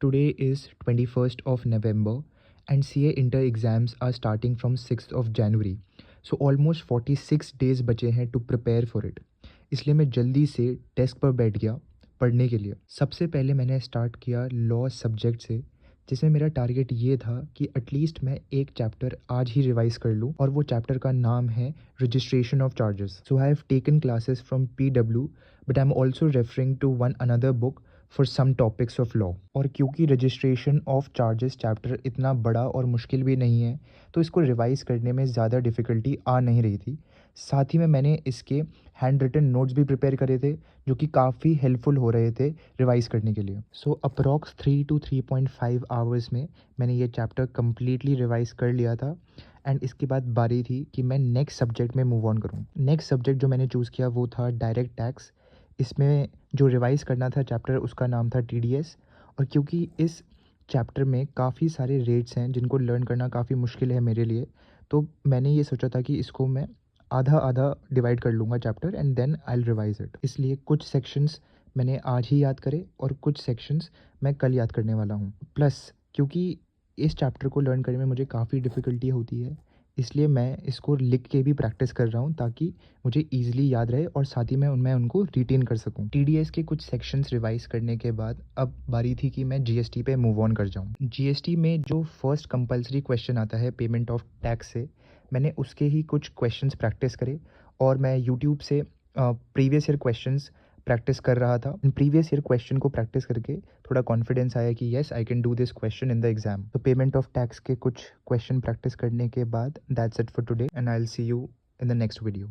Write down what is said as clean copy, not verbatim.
Today is 21st of November and CA inter exams are starting from 6th of January. So almost 46 days बचे हैं to prepare for it. इसलिए मैं जल्दी से desk पर बैठ गया पढ़ने के लिए। सबसे पहले मैंने स्टार्ट किया लॉ सब्जेक्ट से, जिसमें मेरा टारगेट ये था कि एटलीस्ट मैं एक चैप्टर आज ही रिवाइज कर लूँ और वो चैप्टर का नाम है registration of charges. So I have taken classes from PW but I am also referring to one another book for some topics of law. और क्योंकि रजिस्ट्रेशन ऑफ चार्जेस चैप्टर इतना बड़ा और मुश्किल भी नहीं है, तो इसको रिवाइज़ करने में ज़्यादा डिफ़िकल्टी आ नहीं रही थी। साथ ही में मैंने इसके हैंड रिटन नोट्स भी प्रिपेयर करे थे, जो कि काफ़ी हेल्पफुल हो रहे थे रिवाइज़ करने के लिए। सो अप्रॉक्स 3 to 3.5 आवर्स में मैंने ये चैप्टर कम्प्लीटली रिवाइज़ कर लिया था। एंड इसके बाद बारी थी कि मैं नेक्स्ट सब्जेक्ट में मूव ऑन करूँ। नेक्स्ट सब्जेक्ट जो मैंने चूज़ किया वो था डायरेक्ट टैक्स। इसमें जो रिवाइज़ करना था चैप्टर, उसका नाम था TDS। और क्योंकि इस चैप्टर में काफ़ी सारे रेट्स हैं जिनको लर्न करना काफ़ी मुश्किल है मेरे लिए, तो मैंने ये सोचा था कि इसको मैं आधा आधा डिवाइड कर लूँगा chapter and then I will revise it. इसलिए कुछ सेक्शंस मैंने आज ही याद करे और कुछ सेक्शंस मैं कल याद करने वाला हूँ। प्लस क्योंकि इस चैप्टर को लर्न करने में मुझे काफ़ी डिफ़िकल्टी होती है, इसलिए मैं इसको लिख के भी प्रैक्टिस कर रहा हूँ ताकि मुझे ईज़िली याद रहे और साथ ही मैं उनको रिटेन कर सकूँ। TDS के कुछ सेक्शंस रिवाइज़ करने के बाद अब बारी थी कि मैं GST पे मूव ऑन कर जाऊँ। GST में जो फर्स्ट कंपल्सरी क्वेश्चन आता है पेमेंट ऑफ टैक्स से, मैंने उसके ही कुछ क्वेश्चंस प्रैक्टिस करे और मैं यूट्यूब से प्रीवियस ईयर क्वेश्चंस प्रैक्टिस कर रहा था। प्रीवियस ईयर क्वेश्चन को प्रैक्टिस करके थोड़ा कॉन्फिडेंस आया कि yes I can do this question in the exam. तो पेमेंट ऑफ टैक्स के कुछ क्वेश्चन प्रैक्टिस करने के बाद that's it for today and I will see you in the next video.